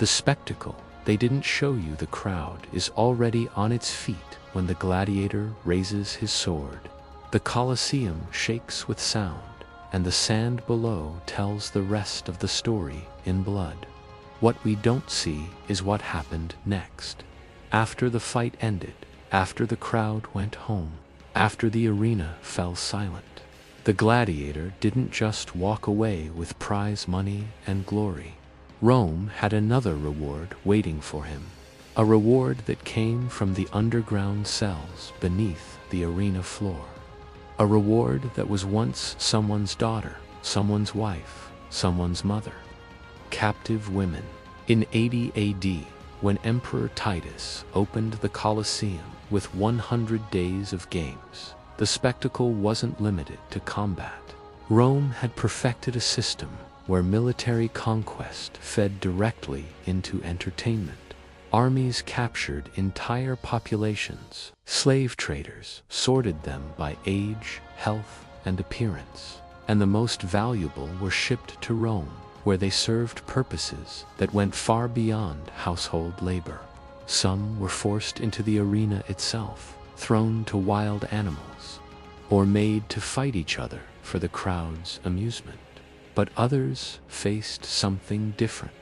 The spectacle, they didn't show you the crowd, is already on its feet when the gladiator raises his sword. The Colosseum shakes with sound, and the sand below tells the rest of the story in blood. What we don't see is what happened next. After the fight ended, after the crowd went home, after the arena fell silent, the gladiator didn't just walk away with prize money and glory. Rome had another reward waiting for him, a reward that came from the underground cells beneath the arena floor. A reward that was once someone's daughter, someone's wife, someone's mother. Captive women. In 80 AD, when Emperor Titus opened the Colosseum with 100 days of games, the spectacle wasn't limited to combat. Rome had perfected a system where military conquest fed directly into entertainment. Armies captured entire populations. Slave traders sorted them by age, health, and appearance, and the most valuable were shipped to Rome, where they served purposes that went far beyond household labor. Some were forced into the arena itself, thrown to wild animals, or made to fight each other for the crowd's amusement. But others faced something different,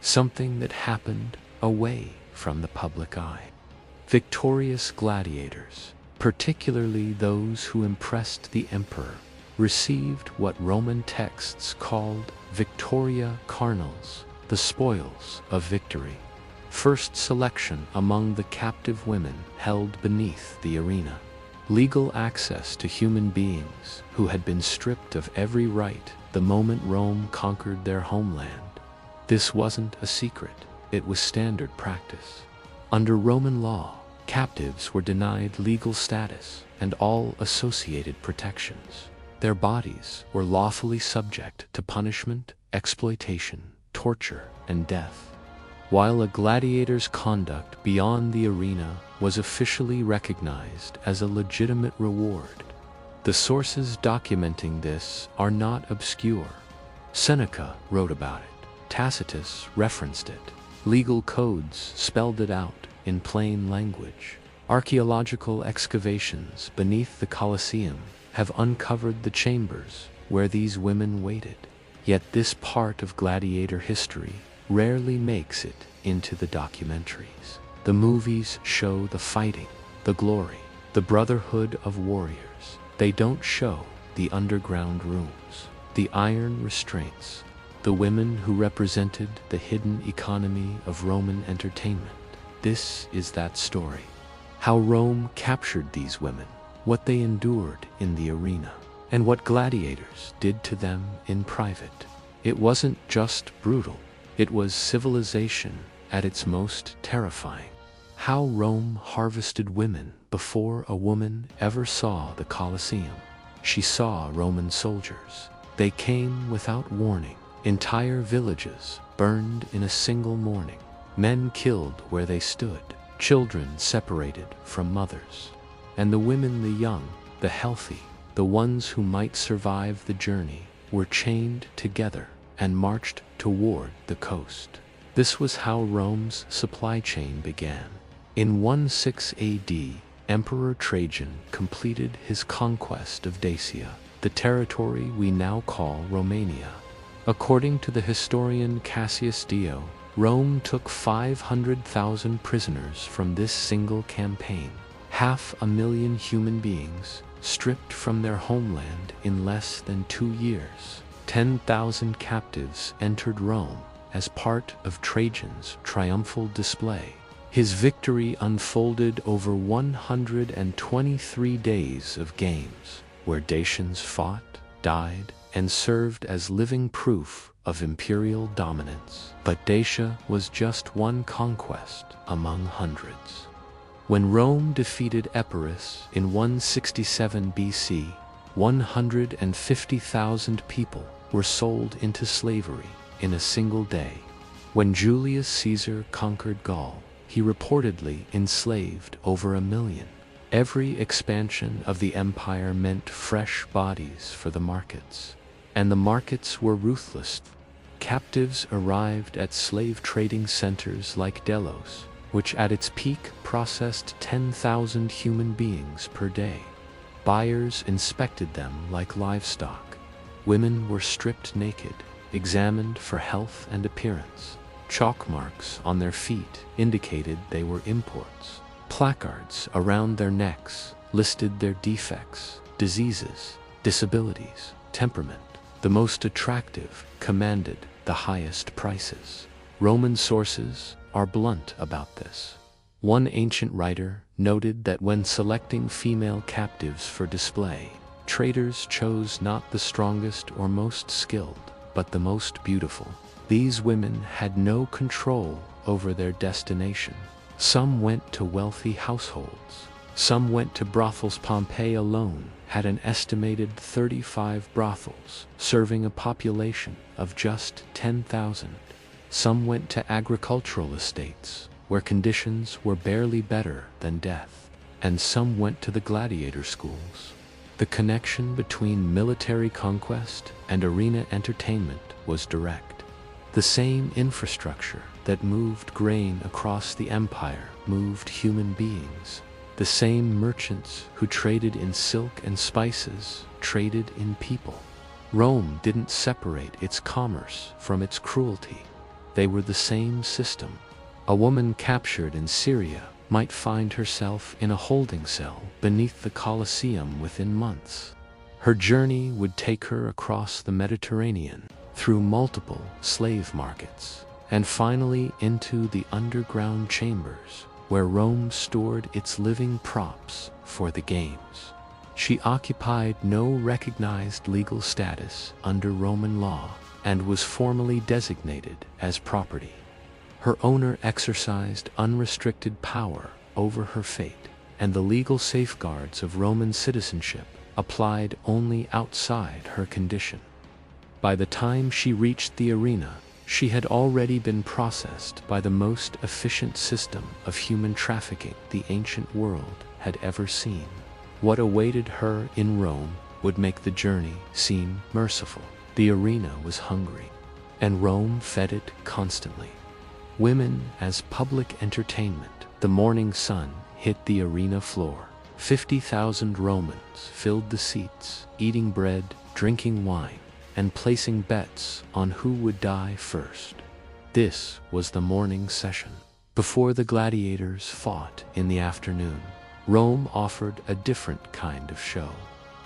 something that happened away from the public eye. Victorious gladiators, particularly those who impressed the emperor, received what Roman texts called victoria carnals, the spoils of victory. First selection among the captive women held beneath the arena. Legal access to human beings who had been stripped of every right the moment Rome conquered their homeland. This wasn't a secret, it was standard practice. Under Roman law, captives were denied legal status and all associated protections. Their bodies were lawfully subject to punishment, exploitation, torture, and death. While a gladiator's conduct beyond the arena was officially recognized as a legitimate reward, the sources documenting this are not obscure. Seneca wrote about it, Tacitus referenced it, legal codes spelled it out in plain language. Archaeological excavations beneath the Colosseum have uncovered the chambers where these women waited. Yet this part of gladiator history rarely makes it into the documentaries. The movies show the fighting, the glory, the brotherhood of warriors. They don't show the underground rooms, the iron restraints, the women who represented the hidden economy of Roman entertainment. This is that story. How Rome captured these women, what they endured in the arena, and what gladiators did to them in private. It wasn't just brutal, it was civilization at its most terrifying. How Rome harvested women before a woman ever saw the Colosseum. She saw Roman soldiers. They came without warning. Entire villages burned in a single morning. Men killed where they stood. Children separated from mothers. And the women, the young, the healthy, the ones who might survive the journey, were chained together and marched toward the coast. This was how Rome's supply chain began. In 16 AD, Emperor Trajan completed his conquest of Dacia, the territory we now call Romania. According to the historian Cassius Dio, Rome took 500,000 prisoners from this single campaign, 500,000 human beings stripped from their homeland in less than 2 years. 10,000 captives entered Rome as part of Trajan's triumphal display. His victory unfolded over 123 days of games, where Dacians fought, died, and served as living proof of imperial dominance. But Dacia was just one conquest among hundreds. When Rome defeated Epirus in 167 BC, 150,000 people were sold into slavery in a single day. When Julius Caesar conquered Gaul, he reportedly enslaved over 1 million. Every expansion of the empire meant fresh bodies for the markets. And the markets were ruthless. captives arrived at slave trading centers like Delos, which at its peak processed 10,000 human beings per day. Buyers inspected them like livestock. Women were stripped naked, examined for health and appearance. Chalk marks on their feet indicated they were imports. Placards around their necks listed their defects, diseases, disabilities, temperament. The most attractive commanded the highest prices. Roman sources are blunt about this. One ancient writer noted that when selecting female captives for display, traders chose not the strongest or most skilled, but the most beautiful. These women had no control over their destination. Some went to wealthy households. Some went to brothels. Pompeii alone had an estimated 35 brothels, serving a population of just 10,000. Some went to agricultural estates, where conditions were barely better than death. And some went to the gladiator schools. The connection between military conquest and arena entertainment was direct. The same infrastructure that moved grain across the empire moved human beings. The same merchants who traded in silk and spices traded in people. Rome didn't separate its commerce from its cruelty. They were the same system. A woman captured in Syria might find herself in a holding cell beneath the Colosseum within months. Her journey would take her across the Mediterranean, through multiple slave markets, and finally into the underground chambers where Rome stored its living props for the games. She occupied no recognized legal status under Roman law and was formally designated as property. Her owner exercised unrestricted power over her fate, and the legal safeguards of Roman citizenship applied only outside her condition. By the time she reached the arena, she had already been processed by the most efficient system of human trafficking the ancient world had ever seen. What awaited her in Rome would make the journey seem merciful. The arena was hungry, and Rome fed it constantly. Women as public entertainment. The morning sun hit the arena floor. 50,000 Romans filled the seats, eating bread, drinking wine, and placing bets on who would die first. This was the morning session. Before the gladiators fought in the afternoon, Rome offered a different kind of show.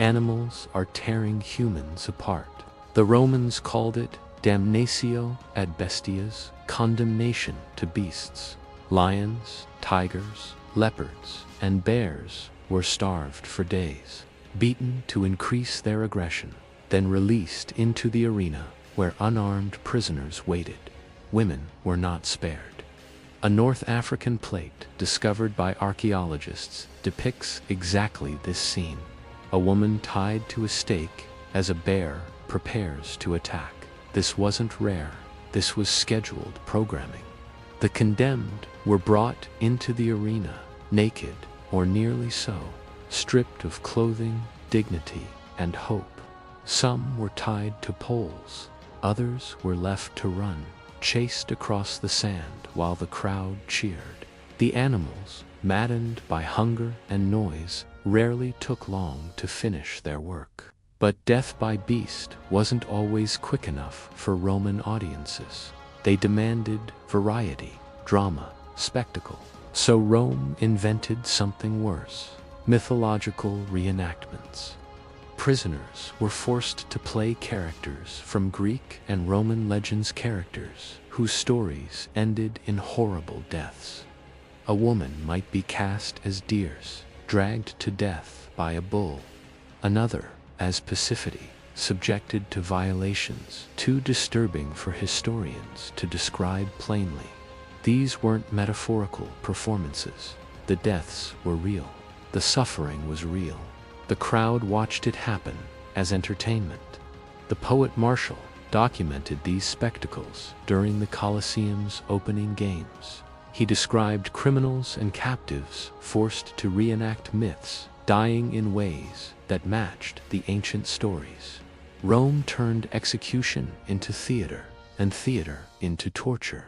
Animals are tearing humans apart. The Romans called it damnatio ad bestias, condemnation to beasts. Lions, tigers, leopards, and bears were starved for days, beaten to increase their aggression, then released into the arena where unarmed prisoners waited. Women were not spared. A North African plate discovered by archaeologists depicts exactly this scene. A woman tied to a stake as a bear prepares to attack. This wasn't rare. This was scheduled programming. The condemned were brought into the arena, naked or nearly so, stripped of clothing, dignity, and hope. Some were tied to poles. Others were left to run, chased across the sand while the crowd cheered. The animals, maddened by hunger and noise, rarely took long to finish their work. But death by beast wasn't always quick enough for Roman audiences. They demanded variety, drama, spectacle. So Rome invented something worse: mythological reenactments. Prisoners were forced to play characters from Greek and Roman legends, characters whose stories ended in horrible deaths. A woman might be cast as Dirs, dragged to death by a bull. Another as Pasiphae, subjected to violations too disturbing for historians to describe plainly. These weren't metaphorical performances. The deaths were real. The suffering was real. The crowd watched it happen as entertainment. The poet Martial documented these spectacles during the Colosseum's opening games. He described criminals and captives forced to reenact myths, dying in ways that matched the ancient stories. Rome turned execution into theater. and theater into torture.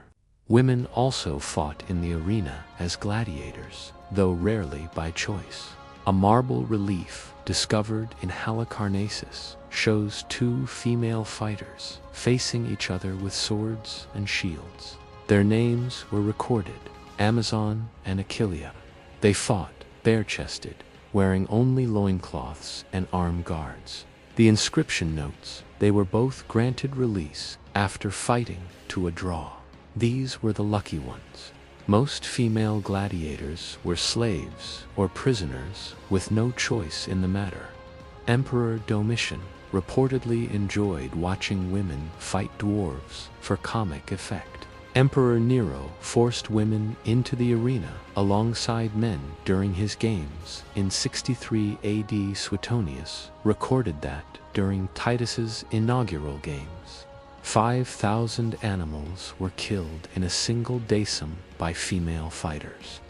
Women also fought in the arena as gladiators, though rarely by choice. A marble relief discovered in Halicarnassus shows two female fighters facing each other with swords and shields. Their names were recorded, Amazon and Achillea. They fought bare-chested, wearing only loincloths and arm guards. The inscription notes they were both granted release after fighting to a draw. These were the lucky ones. Most female gladiators were slaves or prisoners with no choice in the matter. Emperor Domitian reportedly enjoyed watching women fight dwarves for comic effect. Emperor Nero forced women into the arena alongside men during his games. In 63 AD, Suetonius recorded that during Titus's inaugural games, 5,000 animals were killed in a single decim by female fighters.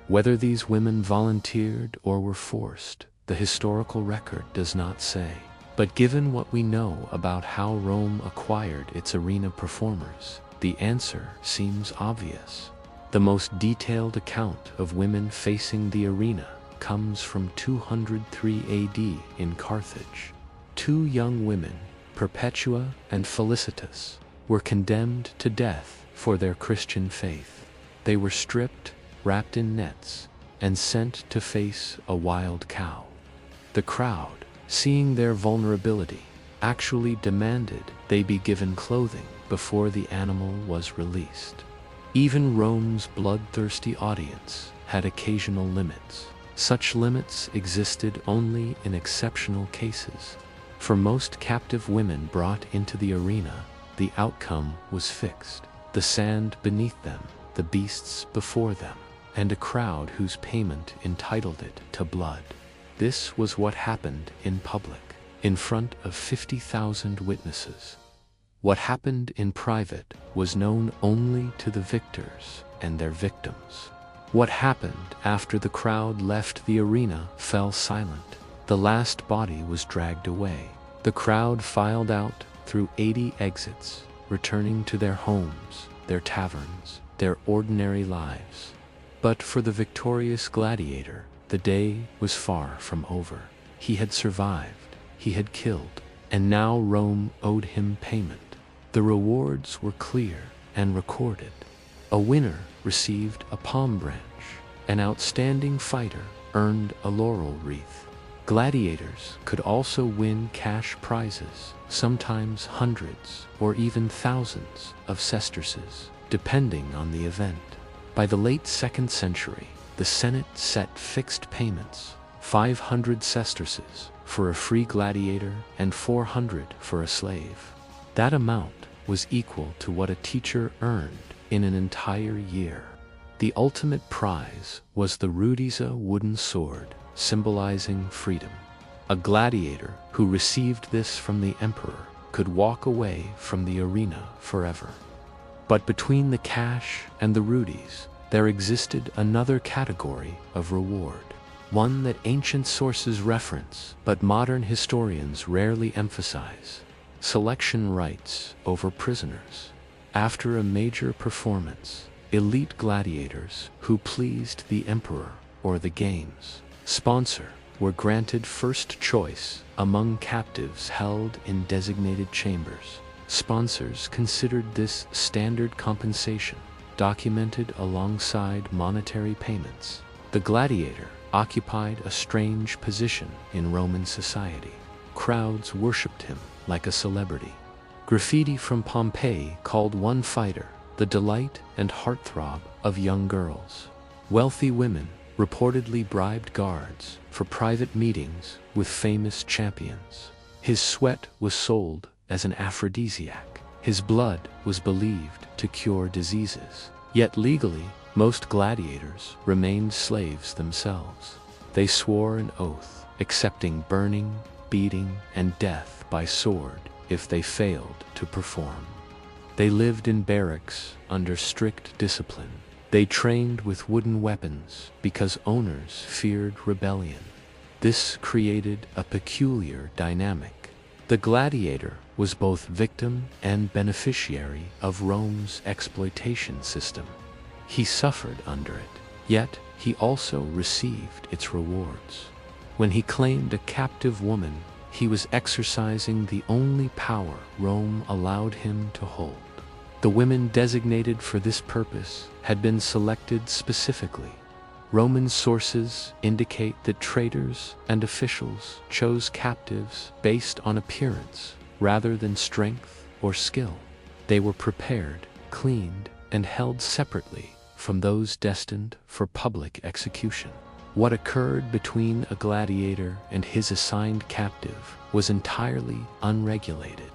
Whether these women volunteered or were forced, the historical record does not say. But given what we know about how Rome acquired its arena performers, the answer seems obvious. The most detailed account of women facing the arena comes from 203 AD in Carthage. Two young women, Perpetua and Felicitas, were condemned to death for their Christian faith. They were stripped, wrapped in nets, and sent to face a wild cow. The crowd, seeing their vulnerability, actually demanded they be given clothing before the animal was released. Even Rome's bloodthirsty audience had occasional limits. Such limits existed only in exceptional cases. For most captive women brought into the arena, the outcome was fixed. The sand beneath them, the beasts before them, and a crowd whose payment entitled it to blood. This was what happened in public, in front of 50,000 witnesses. What happened in private was known only to the victors and their victims. What happened after the crowd left the arena fell silent. The last body was dragged away. The crowd filed out through 80 exits, returning to their homes, their taverns, their ordinary lives. But for the victorious gladiator, the day was far from over. He had survived, he had killed, and now Rome owed him payment. The rewards were clear and recorded. A winner received a palm branch. An outstanding fighter earned a laurel wreath. Gladiators could also win cash prizes, sometimes hundreds or even thousands of sesterces, depending on the event. By the late 2nd century, the Senate set fixed payments, 500 sesterces for a free gladiator and 400 for a slave. That amount was equal to what a teacher earned in an entire year. The ultimate prize was the Rudisa wooden sword, symbolizing freedom. A gladiator who received this from the emperor could walk away from the arena forever. But between the cash and the rudis, there existed another category of reward, one that ancient sources reference but modern historians rarely emphasize: selection rights over prisoners. After a major performance, elite gladiators who pleased the emperor or the game's sponsor were granted first choice among captives held in designated chambers. Sponsors considered this standard compensation, documented alongside monetary payments. The gladiator occupied a strange position in Roman society. Crowds worshipped him like a celebrity. Graffiti from Pompeii called one fighter the delight and heartthrob of young girls. Wealthy women reportedly bribed guards for private meetings with famous champions. His sweat was sold as an aphrodisiac. His blood was believed to cure diseases. Yet legally, most gladiators remained slaves themselves. They swore an oath, accepting burning, beating, and death by sword if they failed to perform. They lived in barracks under strict discipline. They trained with wooden weapons because owners feared rebellion. This created a peculiar dynamic. The The gladiator was both victim and beneficiary of Rome's exploitation system. He suffered under it, yet he also received its rewards. When he claimed a captive woman, he was exercising the only power Rome allowed him to hold. The women designated for this purpose had been selected specifically. Roman sources indicate that traders and officials chose captives based on appearance rather than strength or skill. They were prepared, cleaned, and held separately from those destined for public execution. What occurred between a gladiator and his assigned captive was entirely unregulated.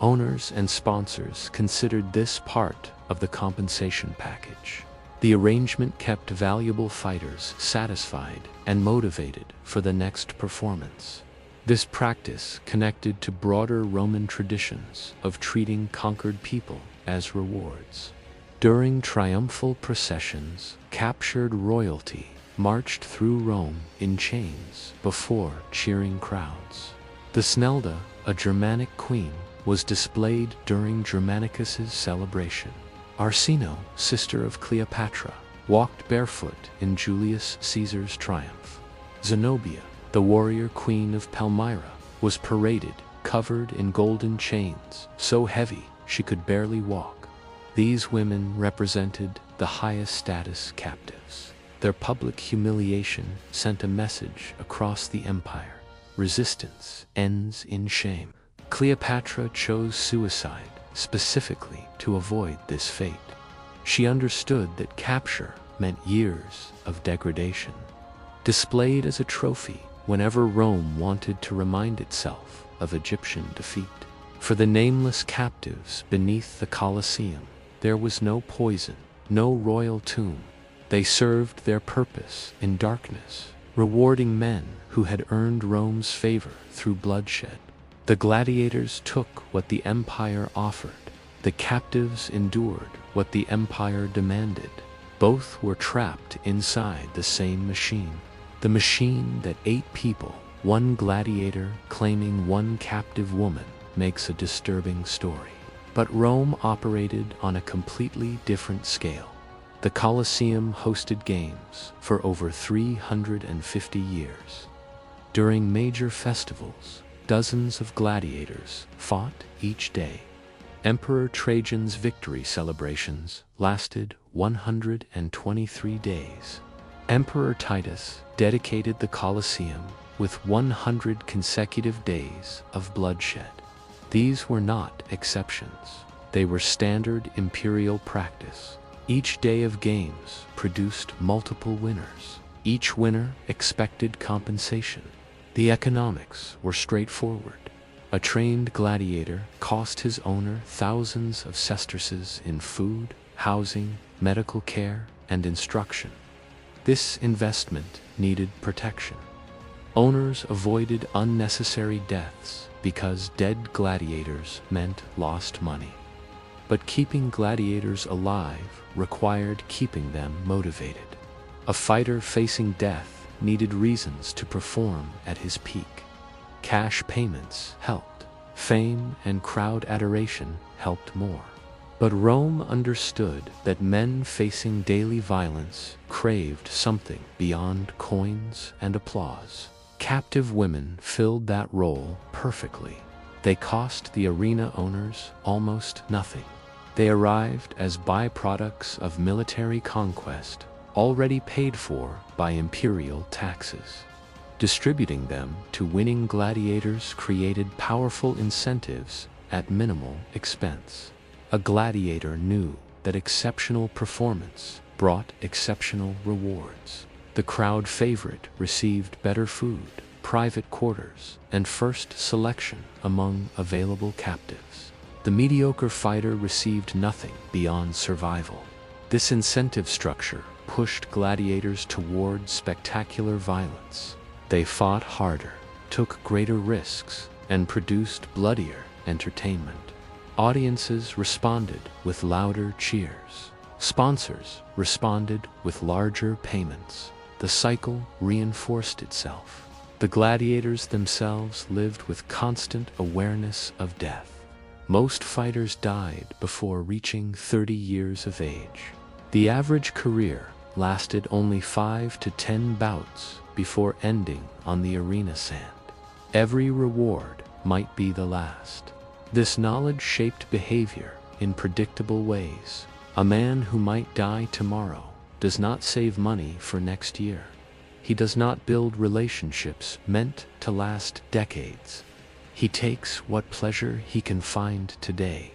Owners and sponsors considered this part of the compensation package. The arrangement kept valuable fighters satisfied and motivated for the next performance. This practice connected to broader Roman traditions of treating conquered people as rewards. During triumphal processions, captured royalty marched through Rome in chains before cheering crowds. The Snelda, a Germanic queen, was displayed during Germanicus's celebration. Arsinoe, sister of Cleopatra, walked barefoot in Julius Caesar's triumph. Zenobia, the warrior queen of Palmyra, was paraded covered in golden chains, so heavy she could barely walk. These women represented the highest status captives. Their public humiliation sent a message across the empire: resistance ends in shame. Cleopatra chose suicide specifically to avoid this fate. She understood that capture meant years of degradation. Displayed as a trophy whenever Rome wanted to remind itself of Egyptian defeat. For the nameless captives beneath the Colosseum, there was no poison, no royal tomb. They served their purpose in darkness, rewarding men who had earned Rome's favor through bloodshed. The gladiators took what the empire offered. The captives endured what the empire demanded. Both were trapped inside the same machine. The machine that ate people, one gladiator claiming one captive woman, makes a disturbing story. But Rome operated on a completely different scale. The Colosseum hosted games for over 350 years. During major festivals, dozens of gladiators fought each day. Emperor Trajan's victory celebrations lasted 123 days. Emperor Titus dedicated the Colosseum with 100 consecutive days of bloodshed. These were not exceptions. They were standard imperial practice. Each day of games produced multiple winners. Each winner expected compensation. The economics were straightforward. A trained gladiator cost his owner thousands of sesterces in food, housing, medical care, and instruction. This investment needed protection. Owners avoided unnecessary deaths because dead gladiators meant lost money. But keeping gladiators alive required keeping them motivated. A fighter facing death needed reasons to perform at his peak. Cash payments helped. Fame and crowd adoration helped more. But Rome understood that men facing daily violence craved something beyond coins and applause. Captive women filled that role perfectly. They cost the arena owners almost nothing. They arrived as byproducts of military conquest, already paid for by imperial taxes. Distributing them to winning gladiators created powerful incentives at minimal expense. A gladiator knew that exceptional performance brought exceptional rewards. The crowd favorite received better food, private quarters, and first selection among available captives. The mediocre fighter received nothing beyond survival. This incentive structure pushed gladiators toward spectacular violence. They fought harder, took greater risks, and produced bloodier entertainment. Audiences responded with louder cheers. Sponsors responded with larger payments. The cycle reinforced itself. The gladiators themselves lived with constant awareness of death. Most fighters died before reaching 30 years of age. The average career lasted only 5 to 10 bouts before ending on the arena sand. Every reward might be the last. This knowledge shaped behavior in predictable ways. A man who might die tomorrow does not save money for next year. He does not build relationships meant to last decades. He takes what pleasure he can find today.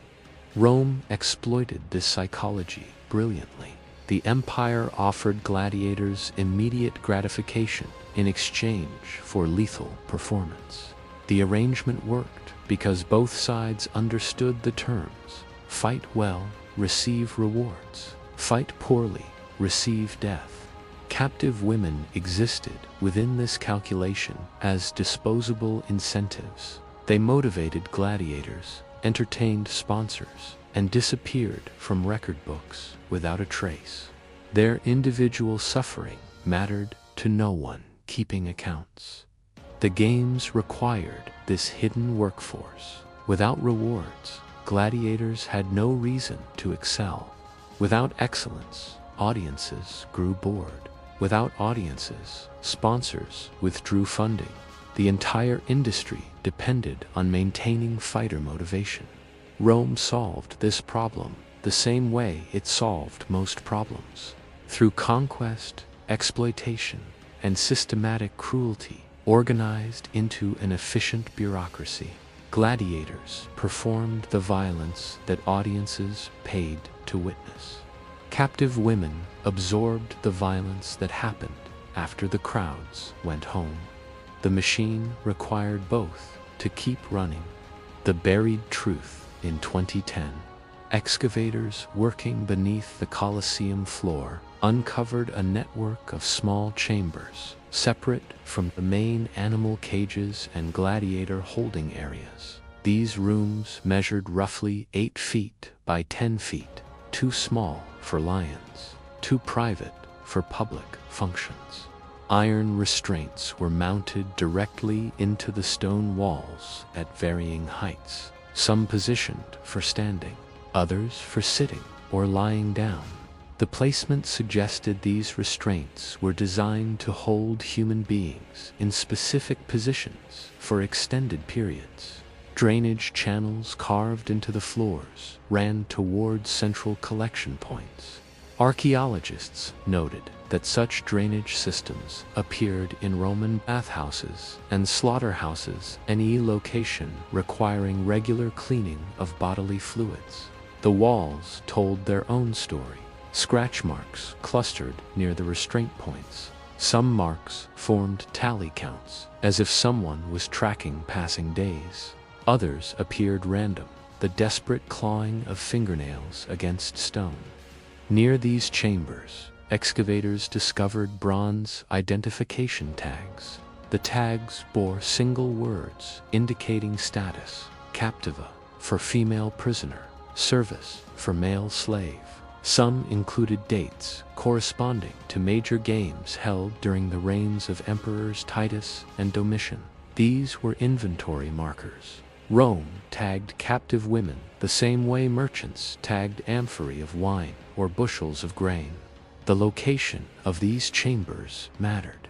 Rome exploited this psychology brilliantly. The empire offered gladiators immediate gratification in exchange for lethal performance. The arrangement worked because both sides understood the terms: fight well, receive rewards; fight poorly, receive death. Captive women existed within this calculation as disposable incentives. They motivated gladiators, entertained sponsors, and disappeared from record books without a trace. Their individual suffering mattered to no one keeping accounts. The games required this hidden workforce. Without rewards, gladiators had no reason to excel. Without excellence, audiences grew bored. Without audiences, sponsors withdrew funding. The entire industry depended on maintaining fighter motivation. Rome solved this problem the same way it solved most problems: through conquest, exploitation, and systematic cruelty, organized into an efficient bureaucracy. Gladiators performed the violence that audiences paid to witness. Captive women absorbed the violence that happened after the crowds went home. The machine required both to keep running. The buried truth in 2010. Excavators working beneath the Colosseum floor uncovered a network of small chambers, separate from the main animal cages and gladiator holding areas. These rooms measured roughly 8 feet by 10 feet, too small for lions, too private for public functions. Iron restraints were mounted directly into the stone walls at varying heights, some positioned for standing, others for sitting or lying down. The placement suggested these restraints were designed to hold human beings in specific positions for extended periods. Drainage channels carved into the floors ran toward central collection points. Archaeologists noted that such drainage systems appeared in Roman bathhouses and slaughterhouses, any location requiring regular cleaning of bodily fluids. The walls told their own story. Scratch marks clustered near the restraint points. Some marks formed tally counts, as if someone was tracking passing days. Others appeared random, the desperate clawing of fingernails against stone. Near these chambers, excavators discovered bronze identification tags. The tags bore single words indicating status: captiva for female prisoner, service for male slave. Some included dates corresponding to major games held during the reigns of emperors Titus and Domitian. These were inventory markers. Rome tagged captive women the same way merchants tagged amphorae of wine or bushels of grain. The location of these chambers mattered.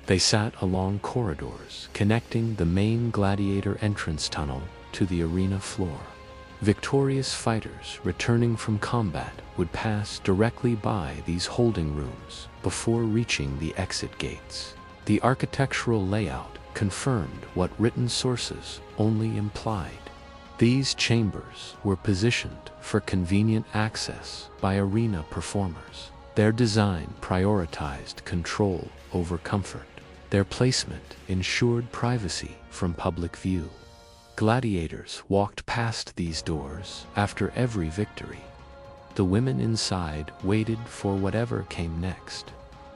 They sat along corridors connecting the main gladiator entrance tunnel to the arena floor. Victorious fighters returning from combat would pass directly by these holding rooms before reaching the exit gates. The architectural layout confirmed what written sources only implied. These chambers were positioned for convenient access by arena performers. Their design prioritized control over comfort. Their placement ensured privacy from public view. Gladiators walked past these doors after every victory. The women inside waited for whatever came next.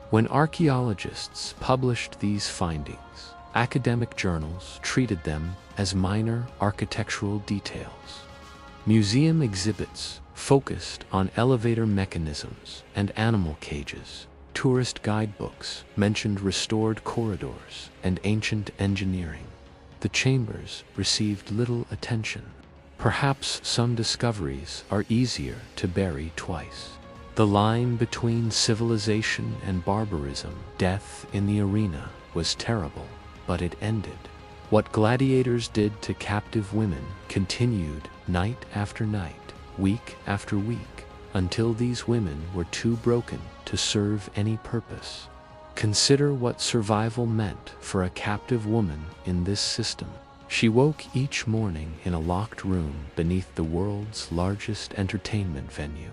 When archaeologists published these findings, academic journals treated them as minor architectural details. Museum exhibits focused on elevator mechanisms and animal cages, tourist guidebooks mentioned restored corridors and ancient engineering. The chambers received little attention. Perhaps some discoveries are easier to bury twice. The line between civilization and barbarism, death in the arena, was terrible, but it ended. What gladiators did to captive women continued night after night, week after week, until these women were too broken to serve any purpose. Consider what survival meant for a captive woman in this system. She woke each morning in a locked room beneath the world's largest entertainment venue.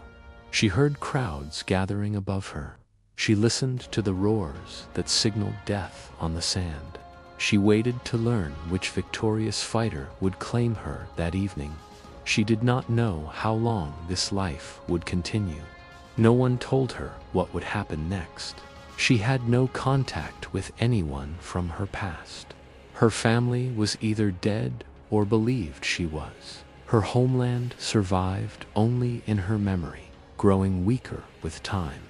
She heard crowds gathering above her. She listened to the roars that signaled death on the sand. She waited to learn which victorious fighter would claim her that evening. She did not know how long this life would continue. No one told her what would happen next. She had no contact with anyone from her past. Her family was either dead or believed she was. Her homeland survived only in her memory, growing weaker with time.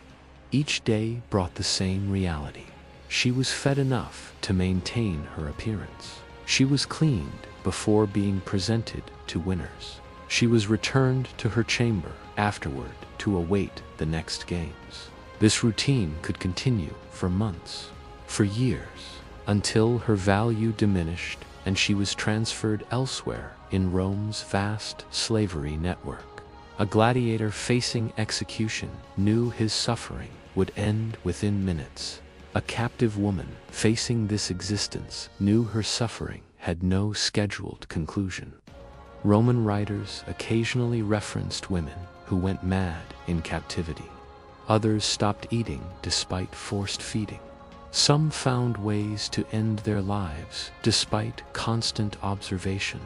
Each day brought the same reality. She was fed enough to maintain her appearance. She was cleaned before being presented to winners. She was returned to her chamber afterward to await the next games. This routine could continue for months, for years, until her value diminished and she was transferred elsewhere in Rome's vast slavery network. A gladiator facing execution knew his suffering would end within minutes. A captive woman facing this existence knew her suffering had no scheduled conclusion. Roman writers occasionally referenced women who went mad in captivity. Others stopped eating despite forced feeding. Some found ways to end their lives despite constant observation.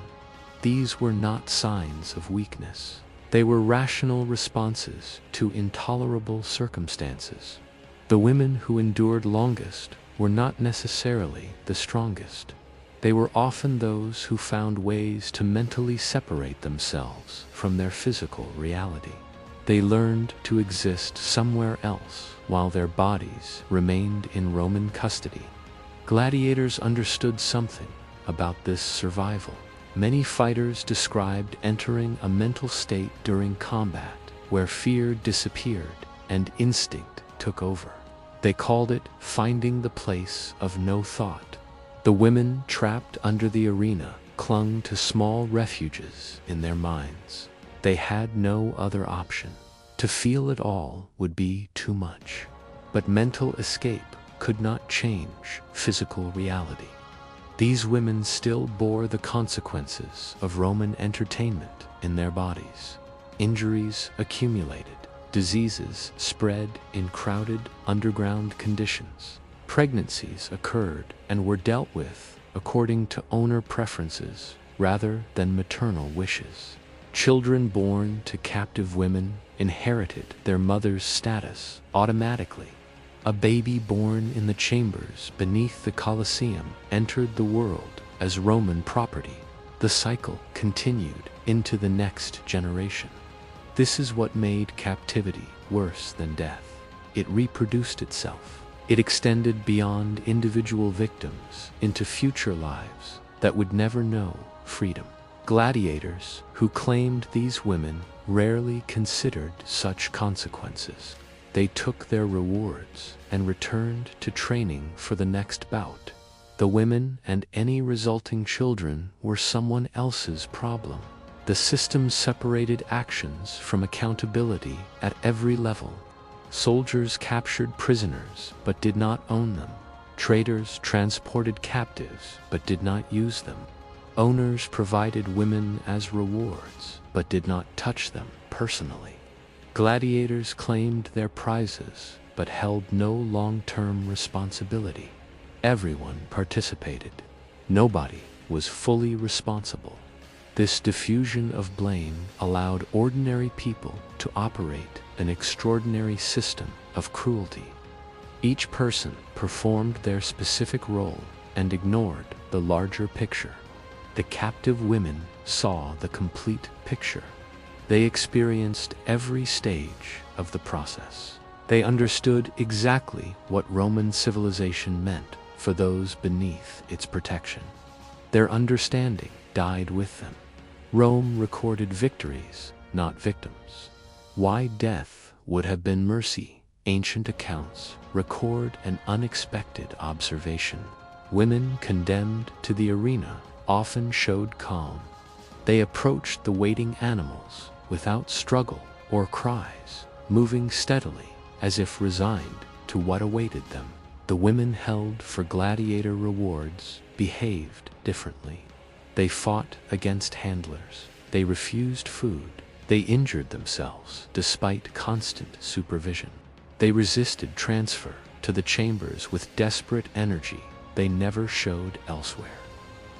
These were not signs of weakness. They were rational responses to intolerable circumstances. The women who endured longest were not necessarily the strongest. They were often those who found ways to mentally separate themselves from their physical reality. They learned to exist somewhere else while their bodies remained in Roman custody. Gladiators understood something about this survival. Many fighters described entering a mental state during combat where fear disappeared and instinct took over. They called it finding the place of no thought. The women trapped under the arena clung to small refuges in their minds. They had no other option. To feel it all would be too much. But mental escape could not change physical reality. These women still bore the consequences of Roman entertainment in their bodies. Injuries accumulated. Diseases spread in crowded underground conditions. Pregnancies occurred and were dealt with according to owner preferences rather than maternal wishes. Children born to captive women inherited their mother's status automatically. A baby born in the chambers beneath the Colosseum entered the world as Roman property. The cycle continued into the next generation. This is what made captivity worse than death. It reproduced itself. It extended beyond individual victims into future lives that would never know freedom. Gladiators who claimed these women rarely considered such consequences. They took their rewards and returned to training for the next bout. The women and any resulting children were someone else's problem. The system separated actions from accountability at every level. Soldiers captured prisoners but did not own them. Traders transported captives but did not use them. Owners provided women as rewards but did not touch them personally. Gladiators claimed their prizes but held no long-term responsibility. Everyone participated. Nobody was fully responsible. This diffusion of blame allowed ordinary people to operate an extraordinary system of cruelty. Each person performed their specific role and ignored the larger picture. The captive women saw the complete picture. They experienced every stage of the process. They understood exactly what Roman civilization meant for those beneath its protection. Their understanding died with them. Rome recorded victories, not victims. Why death would have been mercy, ancient accounts record an unexpected observation. Women condemned to the arena often showed calm. They approached the waiting animals without struggle or cries, moving steadily as if resigned to what awaited them. The women held for gladiator rewards behaved differently. They fought against handlers. They refused food. They injured themselves despite constant supervision. They resisted transfer to the chambers with desperate energy they never showed elsewhere.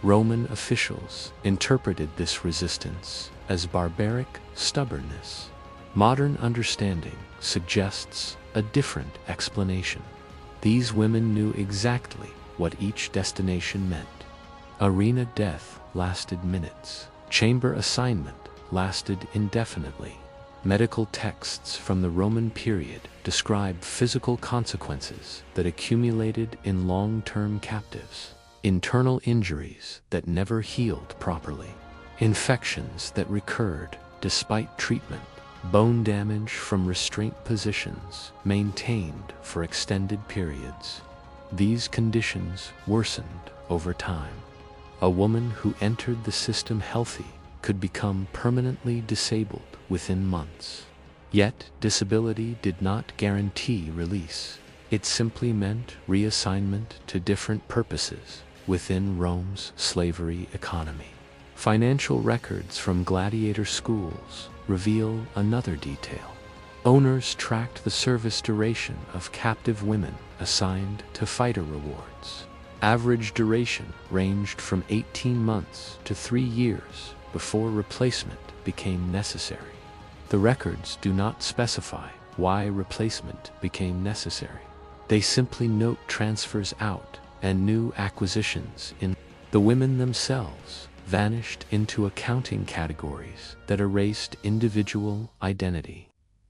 Roman officials interpreted this resistance as barbaric stubbornness. Modern understanding suggests a different explanation. These women knew exactly what each destination meant. Arena death lasted minutes. Chamber assignment lasted indefinitely. Medical texts from the Roman period describe physical consequences that accumulated in long-term captives. Internal injuries that never healed properly. Infections that recurred despite treatment. Bone damage from restraint positions maintained for extended periods. These conditions worsened over time. A woman who entered the system healthy could become permanently disabled within months. Yet, disability did not guarantee release. It simply meant reassignment to different purposes within Rome's slavery economy. Financial records from gladiator schools reveal another detail. Owners tracked the service duration of captive women assigned to fighter rewards. Average duration ranged from 18 months to 3 years before replacement became necessary. The records do not specify why replacement became necessary. They simply note transfers out and new acquisitions in. The women themselves vanished into accounting categories that erased individual identity.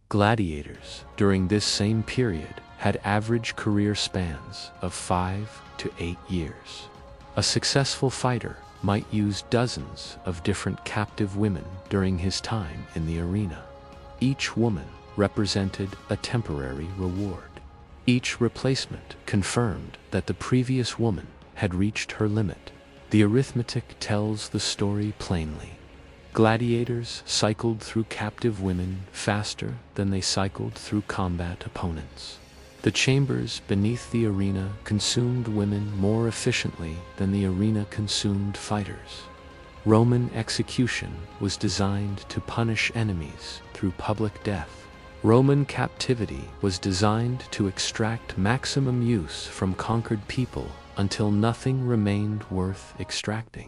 Gladiators, during this same period, had average career spans of 5 to 8 years. A successful fighter might use dozens of different captive women during his time in the arena. Each woman represented a temporary reward. Each replacement confirmed that the previous woman had reached her limit. The arithmetic tells the story plainly. Gladiators cycled through captive women faster than they cycled through combat opponents. The chambers beneath the arena consumed women more efficiently than the arena consumed fighters. Roman execution was designed to punish enemies through public death. Roman captivity was designed to extract maximum use from conquered people until nothing remained worth extracting.